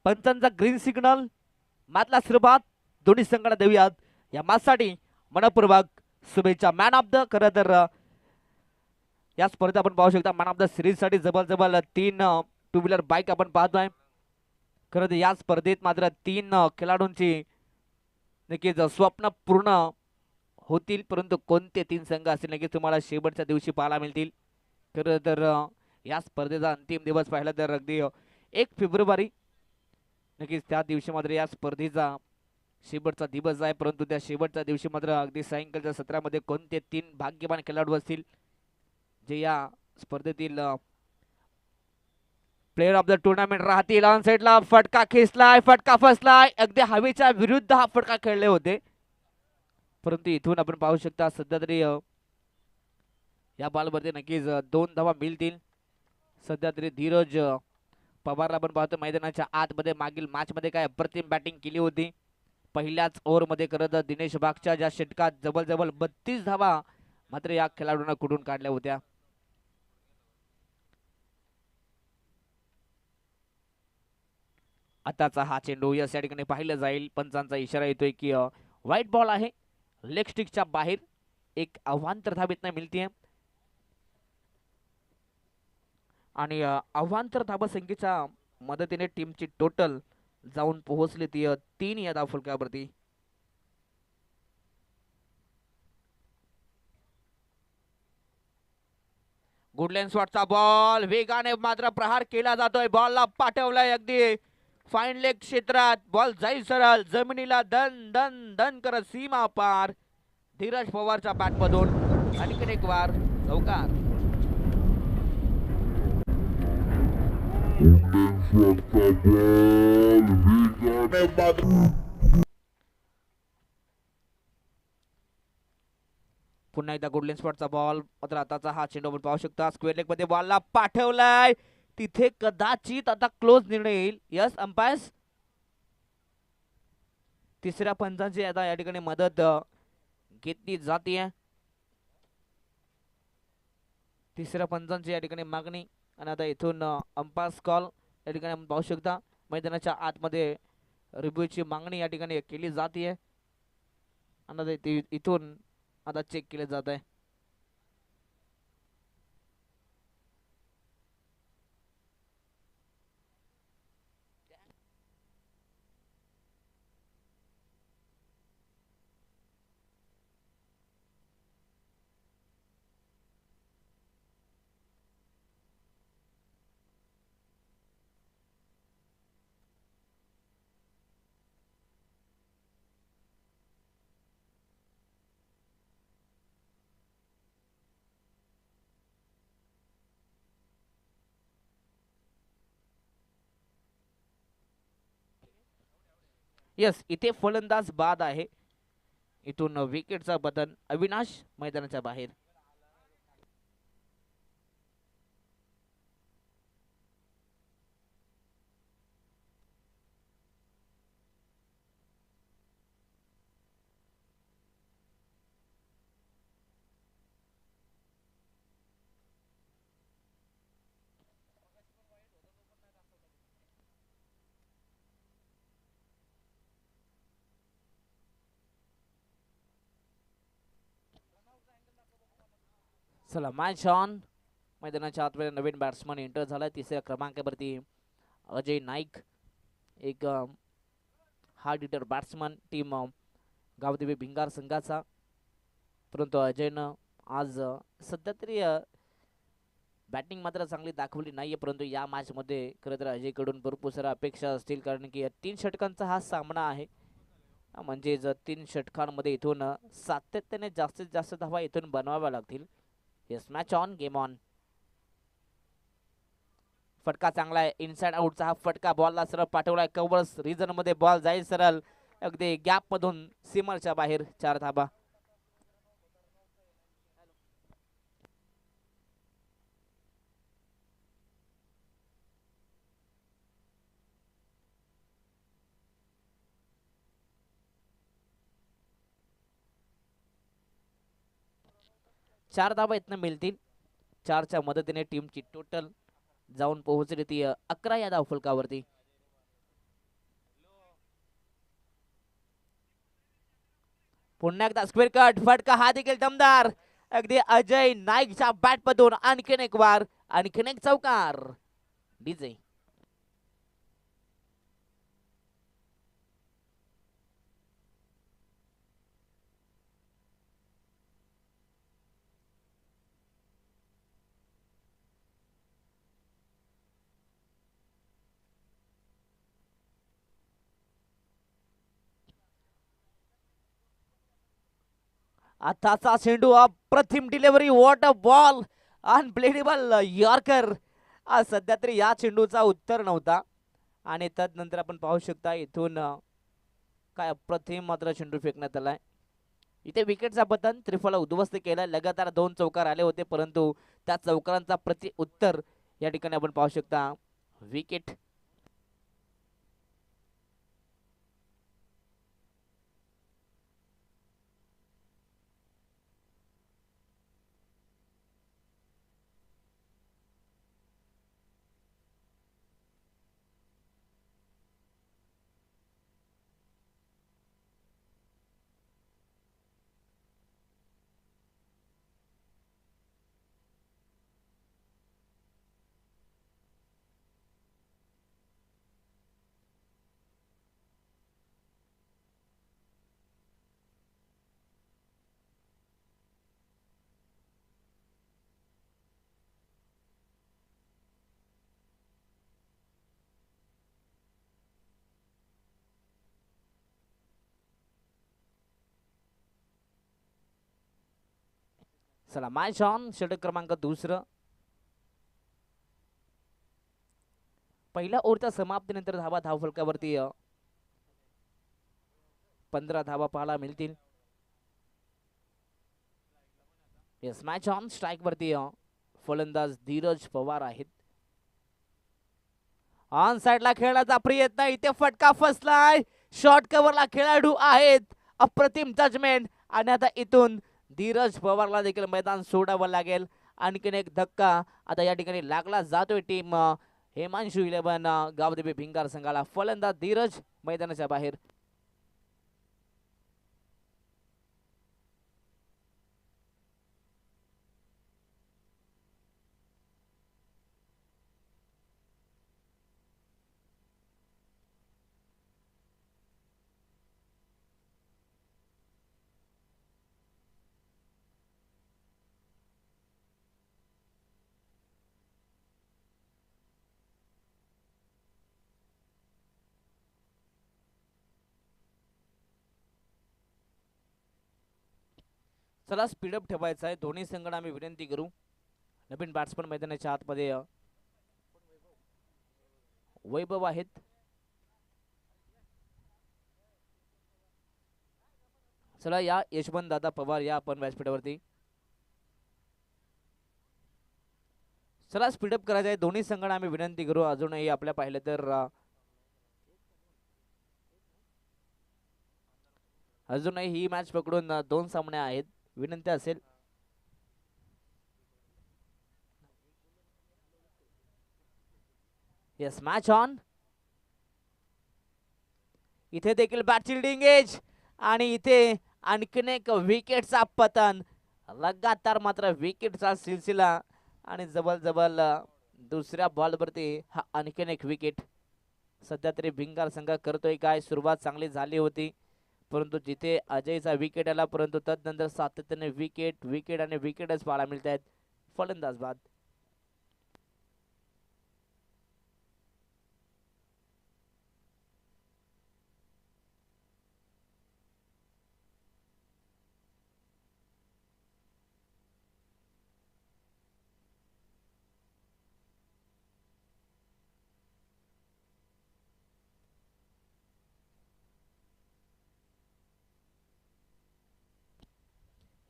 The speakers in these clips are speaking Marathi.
पंचांचा ग्रीन सिग्नल मातला सुरुवात दोन्ही संघाला देऊयात या मॅचसाठी मनपूर्वक शुभेच्छा। मॅन ऑफ द खरं तर या स्पर्धेत आपण पाहू शकता मॅन ऑफ द सिरीज साठी जबरजबर 3 टू व्हीलर बाईक आपण पाहतोय। खरं तर या स्पर्धेत मात्र 3 खेळाडूंची नक्कीच स्वप्न पूर्ण होतील, परंतु कोणते 3 संघ असतील नक्कीच तुम्हाला शेवटच्या दिवशी पाहायला मिळतील। खरं तर या स्पर्धेचा अंतिम दिवस पाहिला तर अगदी 1 फेब्रुवारी नक्कीच त्या दिवशी मात्र या स्पर्धेचा शेवटचा दिवस आहे, परंतु त्या शेवटच्या दिवशी मात्र अगदी सायंकाळच्या सत्रामध्ये कोणते 3 भाग्यवान खेळाडू असतील जे या स्पर्धेतील प्लेयर ऑफ द टुर्नामेंट राहतील। ऑन साइडला फटका खेचलाय, फटका फसलाय, अगदी हवेच्या विरुद्ध हा फटका खेळले होते, परंतु इथून आपण पाहू शकता सध्या तरी या बॉलवरती नक्कीच 2 धावा मिळतील। सध्या तरी धीरज पवारला आपण पाहतो मैदानाच्या आतमध्ये मागील मॅच मध्ये काय अप्रतिम बॅटिंग केली होती। पहिल्याच ओव्हरमध्ये करत दिनेश बागच्या ज्या षटकात जवळजवळ 32 धावा मात्र या खेळाडूंना कुठून काढल्या होत्या। आताचा हा चेंडू या ठिकाणी पाहिलं जाईल, पंचांचा इशारा येतोय की व्हाईट बॉल आहे, लेग स्टिकच्या बाहेर एक अवांतर धावेतनं मिळते आणि अवांतर धाबा संख्येच्या मदतीने टीमची टोटल जाऊन पोहोचली ती 3 या धावफलकावरती। गुडलेन शॉटचा बॉल वेगाने मात्र प्रहार केला जातोय, बॉलला पाठवलाय अगदी फाईन लेग क्षेत्रात, बॉल जाईल सरळ जमिनीला दन दन दन करत सीमा पार। धीरज पवारच्या बॅटमधून आणखीन एक वार चौकार। पुन्हा एकदा गोल्डन स्पॉटचा बॉल मात्र आताचा हा चेंडू आपण पाहू शकता स्क्वेअर लेग मध्ये बॉलला पाठवलाय, तिथे कदाचित आता क्लोज निर्णय येईल। यस अंपायर्स तिसऱ्या पंचांची आता या ठिकाणी मदत घेतली जाते, तिसऱ्या पंचांची या ठिकाणी मागणी आणि आता इथून अंपायर्स कॉल या ठिकाणी आपण पाहू शकता मैदानाच्या आतमध्ये रिव्ह्यूची मागणी या ठिकाणी केली जाते आणि इथून आता चेक केले जात आहे। यस इथे फलंदाज बाद आहे, इथून विकेटचा बदल अविनाश मैदानाच्या बाहेर। चला मॅच ऑन, मैदानाच्या आतमध्ये नवीन बॅट्समन एंटर झालाय, तिसऱ्या क्रमांकावरती अजय नाईक, एक hard hitter batsman team Gavdevi Bhingar संघाचा, परंतु अजयनं आज सध्या तरी बॅटिंग मात्र चांगली दाखवली नाहीये, परंतु या मॅच मध्ये खरं तर अजयकडून भरपूर साऱ्या अपेक्षा असतील, कारण की 3 षटकांचा हा सामना आहे, म्हणजे 3 षटकांमध्ये इथून सातत्याने जास्तीत जास्त धावा इथून बनवाव्या लागतील। Yes match on game on, फटका चांगला आहे, इनसाइड आउटचा हा फटका, बॉलला सरळ पाठवलाय कव्हर्स रिजन मध्ये, बॉल जाईल सरळ अगदी गॅप मधून सीमरच्या बाहेर, 4 धाबा। चार धाबा इथनं मिळतील, 4च्या मदतीने टीमची टोटल जाऊन पोहोचली ती 11 या धावफलकावरती। पुन्हा एकदा स्क्वेअर कट फटका हा देखील दमदार अगदी अजय नाईकच्या बॅट मधून आणखीन एक वार आणखीन एक चौकार डीजे आताचा चेंडू अप्रतिम delivery what a ball unplayable yorker सध्या तरी या चेंडूचा उत्तर नव्हता आणि तदनंतर आपण पाहू शकता इथून काय अप्रतिम मात्र चेंडू फेकण्यात आलाय इथे विकेटचा पतन त्रिफला उद्ध्वस्त केला लगातार 2 चौकार आले होते परंतु त्या चौकारांचा प्रति उत्तर या ठिकाणी आपण पाहू शकता विकेट चला माय शॉन षटक क्रमांक दुसरं पहिल्या ओव्हरच्या समाप्तीनंतर धावा धावफलकावरती 15 धावा पाहायला मिळतील येस मॅच ऑन स्ट्राईक वरती फलंदाज धीरज पवार आहेत ऑन साइडला खेळण्याचा प्रयत्न इथे फटका फसलाय शॉर्ट कव्हरला खेळाडू आहेत अप्रतिम जजमेंट आणि आता इथून धीरज पवारला देखील मैदान सोडावं लागेल आणखीन एक धक्का आता या ठिकाणी लागला जातोय टीम हिमांशू 11 गावदेवी भिंगार संघाला फलंदाज धीरज मैदानाच्या बाहेर चला स्पीडअप ठेवायचा आहे दोन्ही संघांना आम्ही विनंती करू नवीन बॅट्समन मैदानाच्या आतमध्ये वैभव आहेत चला या यशवंत दादा पवार या आपण व्यासपीठावरती चला स्पीडअप करायचं आहे दोन्ही संघांना आम्ही विनंती करू अजूनही आपल्या पाहिलं तर अजूनही ही मॅच पकडून 2 सामने आहेत विनंती असेल येस मॅच ऑन इथे देखील बॅट चिल्डिंग एज आणि इथे आणखीन एक विकेटचा पतन लगातार मात्र विकेटचा सिलसिला आणि जवळ दुसऱ्या बॉलवरती हा आणखीन एक विकेट सध्या तरी भिंगार संघ करतोय काय सुरुवात चांगली झाली होती परंतु जिथे अजयचा विकेट आला परंतु तदनंतर सातत्याने विकेट विकेट आणि विकेटच पाहायला मिळत आहेत फलंदाज बाद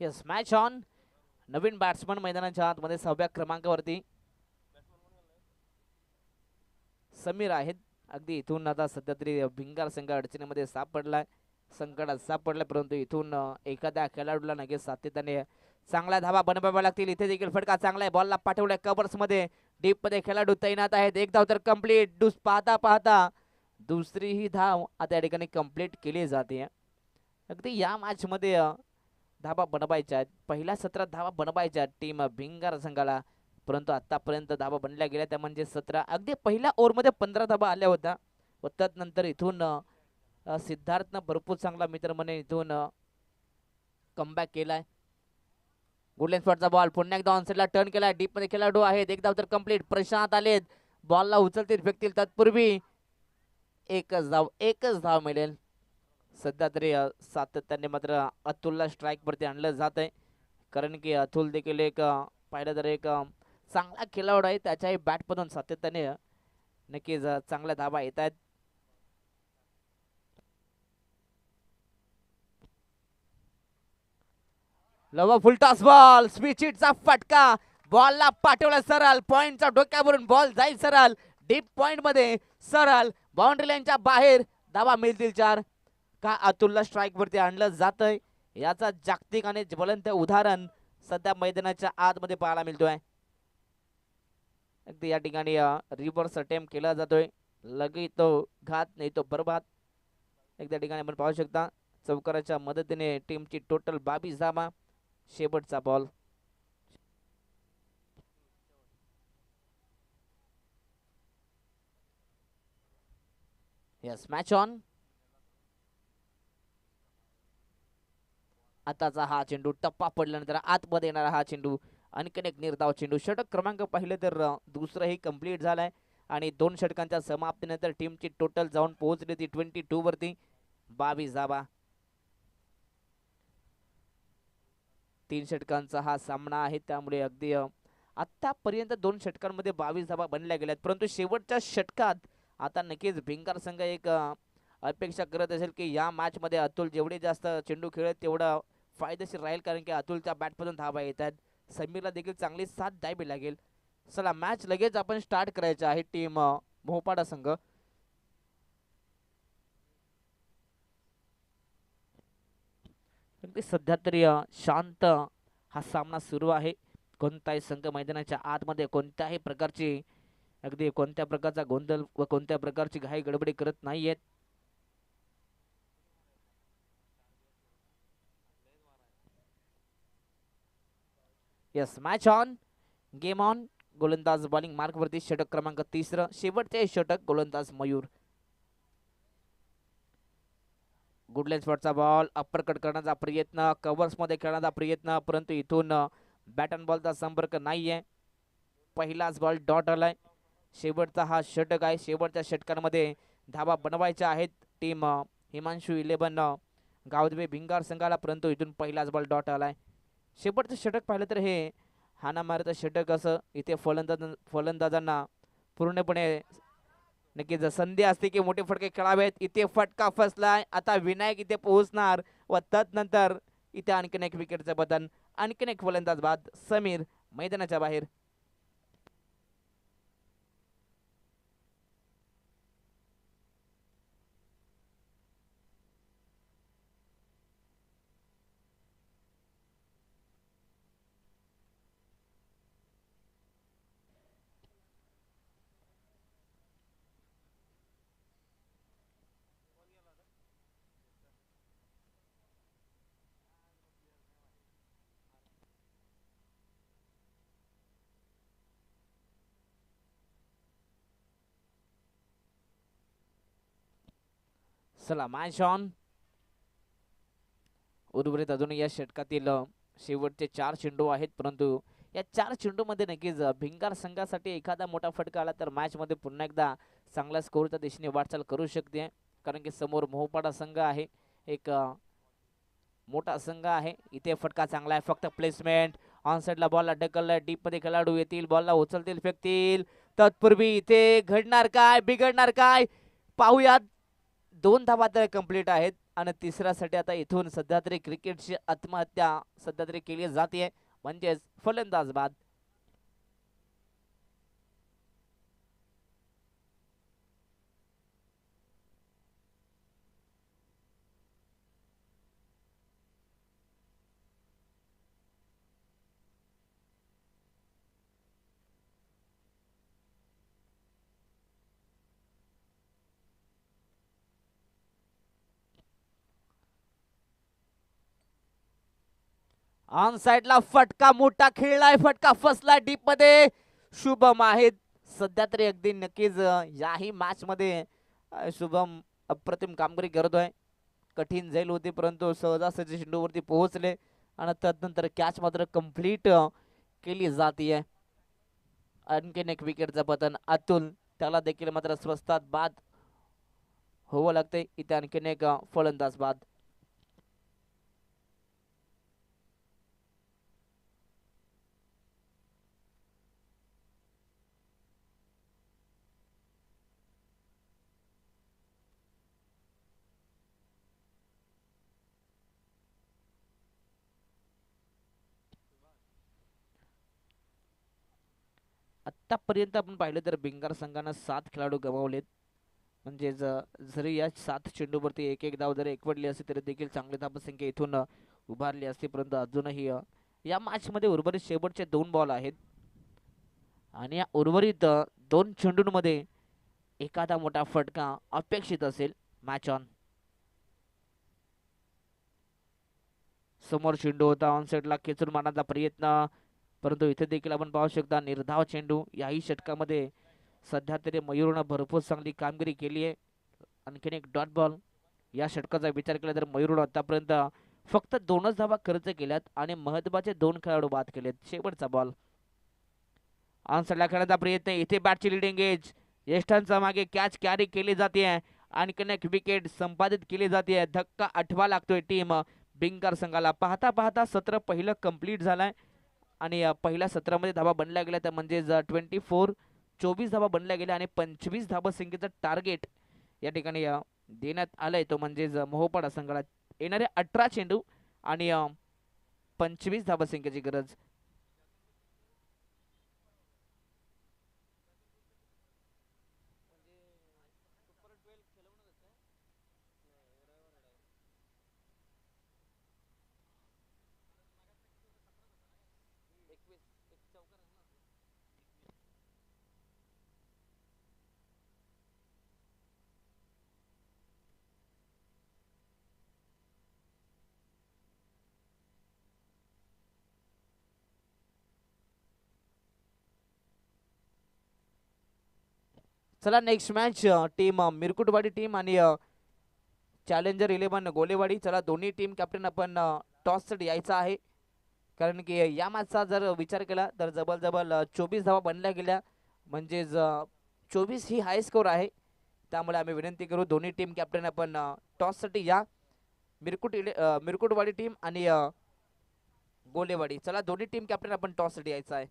yes match on Naveen batsman मैदानाच्या आतमध्ये 6व्या क्रमांकावरती समीर आहेत अगदी इथून आता सध्या तरी भिंगार संघ अडचणीमध्ये सापडलाय संकटात सापडलाय परंतु इथून एखाद्या खेळाडूला नक्कीच सातत्याने चांगल्या धावा बनवाव्या लागतील इथे देखील फटका चांगला आहे बॉलला पाठवलाय कव्हर्स मध्ये डीप मध्ये खेळाडू तैनात आहेत एक धाव तर कंप्लीट पाहता पाहता दुसरी ही धाव आता या ठिकाणी कंप्लीट केली जाते अगदी या मॅच मध्ये धाबा बनवायच्या आहेत. पहिल्या सत्रात धाबा बनवायच्या टीम भिंगार संघाला, परंतु आतापर्यंत धाबा बनल्या गेल्या त्या म्हणजे 17. अगदी पहिल्या ओव्हरमध्ये 15 धाबा आल्या होत्या व त्यानंतर इथून सिद्धार्थनं भरपूर चांगला मित्र म्हणे इथून कमबॅक केलाय. गुडलेन स्पॉटचा बॉल पुन्हा एकदा ऑनसाइडला टर्न केलाय. डीप मध्ये खेळाडू आहेत. एक धाव तर कंप्लीट. प्रशांत आलेत, बॉलला उचलतील फेकतील तत्पूर्वी एकच धाव मिळेल. सध्या तरी सातत्याने मात्र अतुलला स्ट्राईक वरती आणलं जात आहे, कारण की अतुल देखील एक पाहिलं तर एक चांगला खेळाडू आहे. त्याच्याही बॅटमधून सातत्याने नक्कीच चांगल्या धाबा येत आहेत. लवा फुलटॉस बॉल, स्विचिटचा फटका, बॉलला पाठवला सरळ, पॉइंटच्या डोक्यावरून बॉल जाईल सरळ डीप पॉइंट मध्ये, सरळ बाउंड्री लाईनच्या बाहेर. धाबा मिळतील 4. का अतुलला स्ट्राईक वरती आणलं जातंय याचा जागतिक आणि ज्वलंत उदाहरण सध्या मैदानाच्या आतमध्ये पाहायला मिळतोय. अगदी या ठिकाणी रिव्हर्स अटेम्प्ट केला जातोय. लगे तो घात नाही तो बरबाद. एकदा ठिकाणी आपण पाहू शकता चौकाराच्या मदतीने टीमची टोटल 22 धावा. शेवटचा बॉल. Yes, match on. आताचा हा चेंडू टप्पा पडल्यानंतर आतमध्ये येणारा हा चेंडू आणखीन एक निर्धाव चेंडू. षटक क्रमांक पाहिलं तर दुसरंही कंप्लीट झालाय आणि 2 षटकांच्या समाप्तीनंतर टीमची टोटल जाऊन पोहोचली ती 22 वरती. 22 धावा. 3 षटकांचा हा सामना आहे, त्यामुळे अगदी आतापर्यंत 2 षटकांमध्ये 22 धावा बनल्या गेल्यात, परंतु शेवटच्या षटकात आता नक्कीच भिंगार संघ एक अपेक्षा करत असेल की या मॅच मध्ये अतुल जेवढे जास्त चेंडू खेळत तेवढा फायदेशीर राहील, कारण की अतुलच्या बॅटमधून धावा येत आहेत. समीरला देखील चांगली साथ द्यावी लागेल. चला मॅच लगेच आपण स्टार्ट करायचं आहे. टीम मोहपाडा संघ सध्या तरी शांत हा सामना सुरू आहे. कोणताही संघ मैदानाच्या आतमध्ये कोणत्याही प्रकारची अगदी कोणत्या प्रकारचा गोंधळ व कोणत्या प्रकारची घाई गडबडी करत नाहीयेत. Yes, match on, game on. गोलंदाज बॉलिंग मार्क वरती. षटक क्रमांक 3, शेवटचे षटक गोलंदाज मयूर. गुडलेन स्पॉटचा बॉल, अप्पर कट करण्याचा प्रयत्न, कव्हर्स मध्ये खेळण्याचा प्रयत्न, परंतु इथून बॅट अँड बॉलचा संपर्क नाहीये. पहिलाच बॉल डॉट आलाय. शेवटचा हा षटक आहे. शेवटच्या षटकांमध्ये धावा बनवायच्या आहेत टीम हिमांशू 11 गावदेवी भिंगार संघाला, परंतु इथून पहिलाच बॉल डॉट आलाय. शेवटचं षटक पाहिलं तर हे हाना मारतं षटक असं इथे फलंदाजांना पूर्णपणे नक्कीच संधी असते की मोठे फटके खेळावेत. इथे फटका फसलाय. आता विनायक इथे पोहोचणार व तदनंतर इथे आणखीन एक विकेटचं बदन, आणखीन एक फलंदाज बाद. समीर मैदानाच्या बाहेर. चला मॅच ऑन. उर्वरित अजून या षटकातील शेवटचे 4 चेंडू आहेत, परंतु या 4 चेंडूमध्ये नक्कीच भिंगार संघासाठी एखादा मोठा फटका आला तर मॅच मध्ये पुन्हा एकदा चांगल्या स्कोरच्या दिशेने वाटचाल करू शकते, कारण की समोर मोहपाडा संघ आहे, एक मोठा संघ आहे. इथे फटका चांगला आहे, फक्त प्लेसमेंट. ऑन साइडला बॉलला ढकललाय. डीप मध्ये खेळाडू येतील, बॉलला उचलतील फेकतील. तत्पूर्वी इथे घडणार काय, बिघडणार काय पाहूयात. 2 धावा तर कंप्लीट आहेत आणि तिसऱ्यासाठी आता इथून सध्या तरी क्रिकेटची आत्महत्या सध्या तरी केली जाते, म्हणजेच फलंदाज बाद. ऑन साइडला फटका मोठा खेळलाय, फटका फसलाय डीप मध्ये. शुभम आहेत सध्या तरी अगदी नक्कीच याही मॅच मध्ये शुभम अप्रतिम कामगिरी करतोय. कठीण झेल होती परंतु सहजासहजी चेंडूवरती पोहोचले आणि त्यानंतर कॅच मात्र कंप्लीट केली जाते. आणखीन एक विकेटचं पतन अतुल, त्याला देखील मात्र स्वस्तात बाद होवं लागते. इथे आणखीन एक फलंदाज बाद. आतापर्यंत आपण पाहिलं तर भिंगार संघानं 7 खेळाडू गमावलेत. म्हणजे जरी या 7 चेंडूवरती एक एक धाव जरी एकवटली असती तरी देखील चांगली धावसंख्या इथून उभारली असती. परंतु अजूनही या मॅच मध्ये उर्वरित शेवटचे 2 बॉल आहेत आणि या उर्वरित 2 चेंडूंमध्ये एखादा मोठा फटका अपेक्षित असेल. Match on. समोर चेंडू होता ऑन साइडला खेचून मारण्याचा प्रयत्न, परंतु इथे देखील आपण पाहू शकता निर्धाव चेंडू. याही षटकामध्ये सध्या तरी मयूरनं भरपूर चांगली कामगिरी केली आहे. आणखीन एक डॉट बॉल. या षटकाचा विचार केला तर मयूरनं आतापर्यंत फक्त 2च धावा खर्च केल्यात आणि महत्वाचे 2 खेळाडू बाद केलेत. शेवटचा बॉल ऑन साइडला खेळण्याचा प्रयत्न. इथे बॅटची लिडिंग एज, यष्टांचा मागे कॅच कॅरी केली जाते आणखीन एक विकेट संपादित केली जाते. धक्का 8वा लागतोय टीम भिंगार संघाला. पाहता पाहता सत्र पहिलं कंप्लीट झालंय आणि पहिल्या सत्रामध्ये धावा बनल्या गेल्या त्या म्हणजे 24 धावा बनल्या गेल्या आणि 25 धावा संख्येचं टार्गेट या ठिकाणी देण्यात आलंय. तो म्हणजे मोहोपाडा संघाला येणारे 18 चेंडू आणि 25 धावा संख्येची गरज. चला नेक्स्ट मॅच टीम मिरकुटवाडी टीम आणि चॅलेंजर 11 गोलेवाडी. चला दोन्ही टीम कॅप्टन आपण टॉस साठी यायचा आहे कारण की या मॅचचा जर विचार केला तर जवळ 24 धावा बनल्या गेल्या म्हणजे 24 ही हाय स्कोर आहे. त्यामुळे आम्ही विनंती करू दोन्ही टीम कॅप्टन आपण टॉस साठी या. मिरकुटवाडी टीम आणि गोलेवाडी. चला दोन्ही टीम कॅप्टन आपण टॉस साठी यायचा आहे.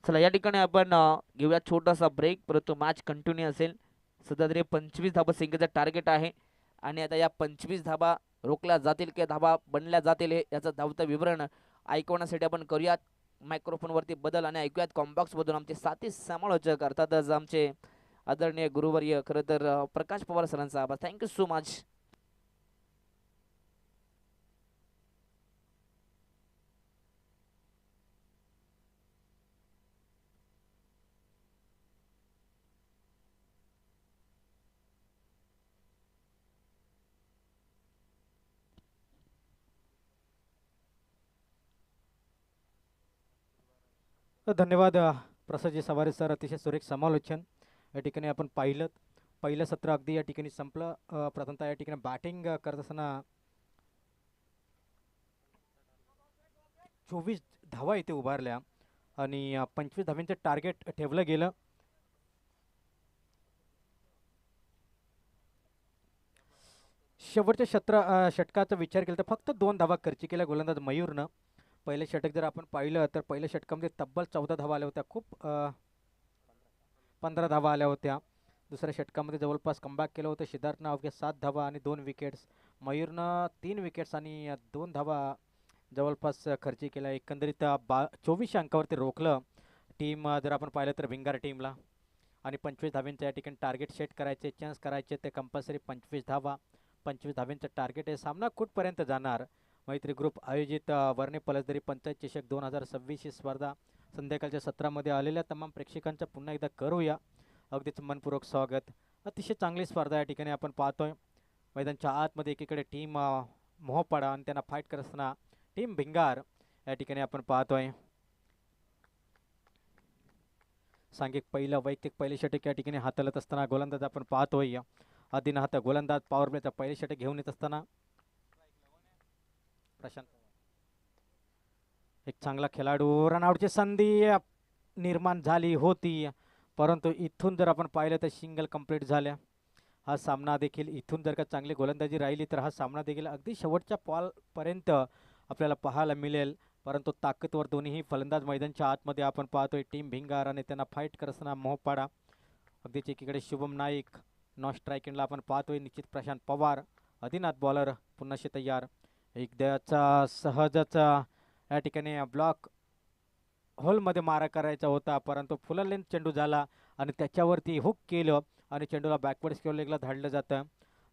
चला या ठिकाणी आपण घेऊया छोटासा ब्रेक परंतु मॅच कंटिन्यू असेल. सध्या तरी 25 धाबा संख्येचं टार्गेट आहे आणि आता या 25 धाबा रोखल्या जातील की धाबा बनल्या जातील याचं धावतं विवरण ऐकवण्यासाठी आपण करूयात मायक्रोफोनवरती बदल आणि ऐकूयात कॉम्बॉक्स मधून आमचे साथी समालोचक अर्थातच आमचे आदरणीय गुरुवर्य खरं तर प्रकाश पवार सरांचा आभार. Thank you so much. धन्यवाद प्रसादजी सवारे सर, अतिशय सुरेख समालोचन. या ठिकाणी आपण पहिलं सत्र अगदी या ठिकाणी संपलं. प्रथमतः या ठिकाणी बॅटिंग करत असताना 24 धावा इथे उभारल्या आणि 25 धावांचं टार्गेट ठेवलं गेलं. शेवटच्या षटकाचा विचार केला तर फक्त 2 धावा खर्ची केल्या गोलंदाज मयूरनं. पहिलं षटक जर आपण पाहिलं तर पहिल्या षटकामध्ये तब्बल 14 धावा आल्या होत्या. 15 धावा आल्या होत्या. दुसऱ्या षटकामध्ये जवळपास कमबॅक केलं होतं सिद्धार्थनं, अवघ्या 7 धावा आणि 2 विकेट्स. मयूरनं 3 विकेट्स आणि 2 धावा जवळपास खर्ची केल्या. एकंदरीत 24 अंकावरती रोखलं टीम जर आपण पाहिलं तर भिंगार टीमला. आणि 25 धाव्यांचं या ठिकाणी टार्गेट सेट करायचे, चान्स करायचे ते कंपल्सरी 25 धावा. 25 धाव्यांचं टार्गेट आहे. सामना कुठपर्यंत जाणार? मैत्री ग्रुप आयोजित वर्णे पलसदरी पंचायत चषक 2026 ही स्पर्धा संध्याकाळच्या सत्रामध्ये आलेल्या तमाम प्रेक्षकांचं पुन्हा एकदा करूया अगदीच मनपूर्वक स्वागत. अतिशय चांगली स्पर्धा या ठिकाणी आपण पाहतोय. मैदानच्या आतमध्ये एकीकडे टीम मोहपाडा आणि त्यांना फाईट करत असताना टीम भिंगार या ठिकाणी आपण पाहतोय. सांघिक वैयक्तिक पहिले षटक या ठिकाणी हाताळत असताना गोलंदाज आपण पाहतोय. आदिनाथ गोलंदाज पॉवर प्लेचा पहिले षटक घेऊन येत असताना प्रशांत एक चांगला खेळाडू, रनआउटची संधी निर्माण झाली होती, परंतु इथून जर आपण पाहिलं तर सिंगल कंप्लीट झाल्या. हा सामना देखील इथून जर का चांगली गोलंदाजी राहिली तर हा सामना देखील अगदी शेवटच्या पर्यंत आपल्याला पाहायला मिळेल. परंतु ताकदवर दोन्ही फलंदाज मैदानच्या आतमध्ये आपण पाहतोय. टीम भिंगार आणि त्यांना फाईट करत असताना मोहपाडा. अगदीच एकीकडे शुभम नाईक नॉन स्ट्रायकिंगला आपण पाहतोय. निश्चित प्रशांत पवार आदिनाथ बॉलर पुन्हाशी तयार. एकदाचा सहजचा या ठिकाणी ब्लॉक होलमध्ये मारा करायचा होता, परंतु फुल लेंथ चेंडू झाला आणि त्याच्यावरती हुक केलं आणि चेंडूला बॅकवर्ड स्क्वेअर लेगला धाडलं जातं.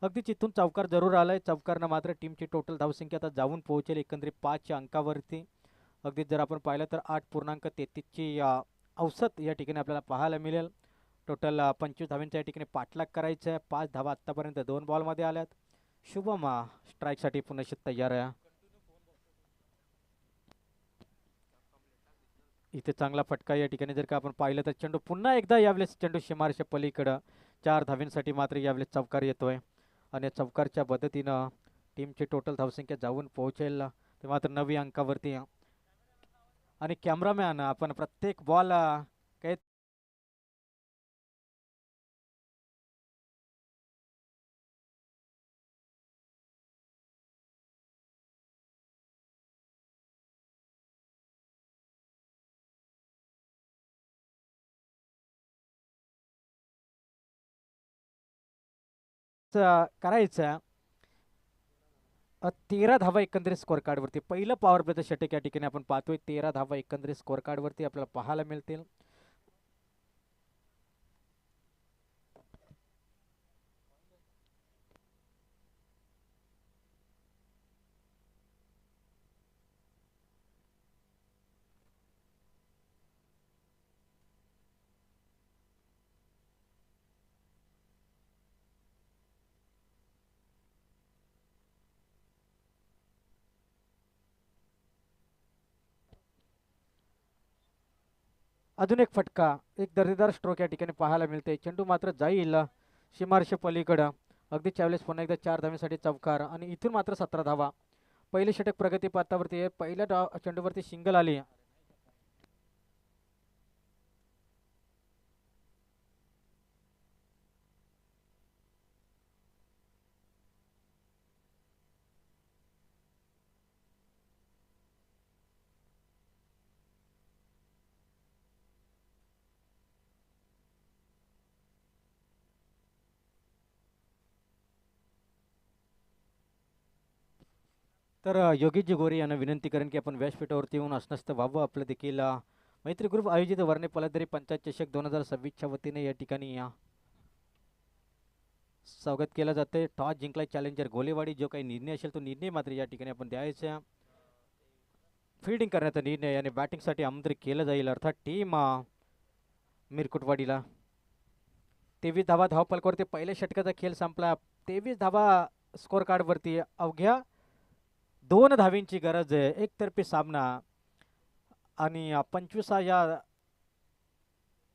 अगदी तिथून चौकार जरूर आलाय. चौकारनं मात्र टीमची टोटल धावसंख्या आता जाऊन पोहोचेल एकंदरीत 5च्या अंकावरती. अगदी जर आपण पाहिलं तर 8.33ची औसत या ठिकाणी आपल्याला पाहायला मिळेल. टोटल 25 धावांच्या या ठिकाणी पाठलाग करायचं आहे. 5 धावा आत्तापर्यंत 2 बॉलमध्ये आल्यात. शुभम स्ट्राईकसाठी पुन्हा तयार आहे. इथे चांगला फटका या ठिकाणी जर का आपण पाहिलं तर चेंडू पुन्हा एकदा यावेळेस चेंडू सीमारेषे पलीकडं 4 धावांसाठी मात्र यावेळेस चौकार येतोय आणि चौकारच्या पद्धतीनं टीमची टोटल धावसंख्या जाऊन पोहोचेल ते मात्र 9 अंकावरती. आणि कॅमेरामॅन आपण प्रत्येक बॉल काही करायचं. 13 धावा एकंदरीत स्कोअर कार्डवरती पहिलं पॉवर प्लेचं षटक या ठिकाणी आपण पाहतोय. 13 धावा एकंदरीत स्कोअर कार्डवरती आपल्याला पाहायला मिळतील. अजून एक फटका, एक दर्जेदार स्ट्रोक या ठिकाणी पाहायला मिळते. चेंडू मात्र जाईल सीमारेषे पलीकडं. अगदी त्यावेळेस पुन्हा एकदा 4 धाव्यांसाठी चौकार आणि इथून मात्र 17 धावा. पहिले षटक प्रगती पातावरती आहे. पहिल्या चेंडूवरती सिंगल आली. तर योगेशजी गोरे यांना विनंती करेन की आपण व्यासपीठावरती येऊन असनस्त व्हावं. आपलं देखील मैत्री ग्रुप आयोजित वर्णे पलादरी पंचायत चषक 2026च्या वतीने या ठिकाणी स्वागत केलं जाते. टॉस जिंकलाय चॅलेंजर गोलेवाडी. जो काही निर्णय असेल तो निर्णय मात्र या ठिकाणी आपण द्यायचा. फिल्डिंग करण्याचा निर्णय आणि बॅटिंगसाठी आमंत्रित केलं जाईल, अर्थात टीम मिरकुटवाडीला. 23 धावा धावपलकावरती पहिल्या षटकाचा खेळ संपला. 23 धावा स्कोअर कार्डवरती. अवघ्या 2 धावींची गरज आहे. एकतर्फी सामना आणि 25 या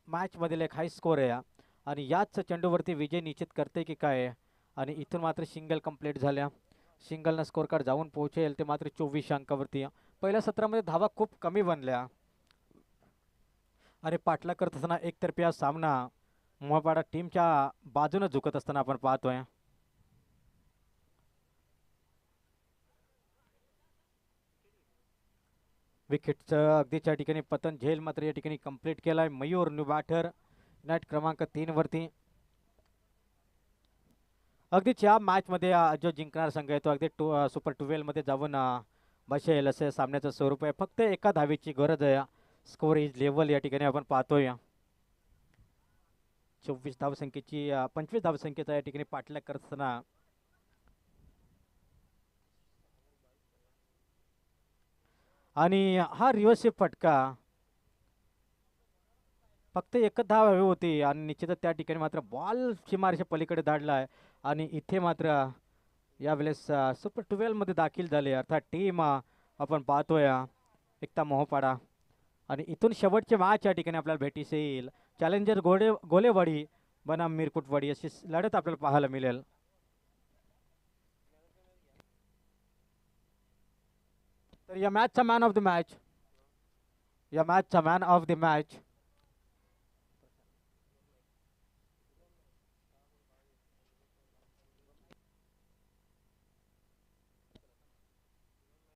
मॅच मधील एक हाय स्कोर आहे आणि याच चेंडूवरती विजय निश्चित करते की काय. आणि इथून मात्र सिंगल कंप्लीट झाल्या. सिंगलनं स्कोअर कार्ड जाऊन पोहोचेल ते मात्र 24 अंकावरती. पहिल्या सत्रामध्ये धावा खूप कमी बनल्या आणि पाठलाग करत असताना एकतर्फी हा सामना मोहपाडा टीमच्या बाजूने झुकत असताना आपण पाहतोय. विकेटचं अगदीच्या ठिकाणी पतन झेल मात्र या ठिकाणी कंप्लीट केलाय. मयूर न्यू बॅटर नॅट क्रमांक 3 वरती. अगदीच या मॅच मध्ये जो जिंकणार संघ आहे तो अगदी सुपर 12 मध्ये जाऊन बसेल असं सामन्याचं स्वरूप आहे. फक्त एका धावेची गरज आहे. स्कोर इज लेवल या ठिकाणी आपण पाहतोय. 24 धावसंख्येची 25 धावसंख्येचा या ठिकाणी पाठलाग करत असताना आणि हा रिव्हर्सिव्ह फटका फक्त एकच धाव हवी होती आणि निश्चितच त्या ठिकाणी मात्र बॉल सीमारेषे पलीकडे धाडला आहे आणि इथे मात्र यावेळेस सुपर 12 मध्ये दाखल झाले अर्थात टीम आपण पाहतोय एकता मोहपाडा आणि इथून शेवटचे मॅच या ठिकाणी आपल्याला भेटीस येईल. चॅलेंजर गोलेवाडी बनाम मिरकुटवाडी अशी लढत आपल्याला पाहायला मिळेल. तर या मॅचचा मॅन ऑफ द मॅच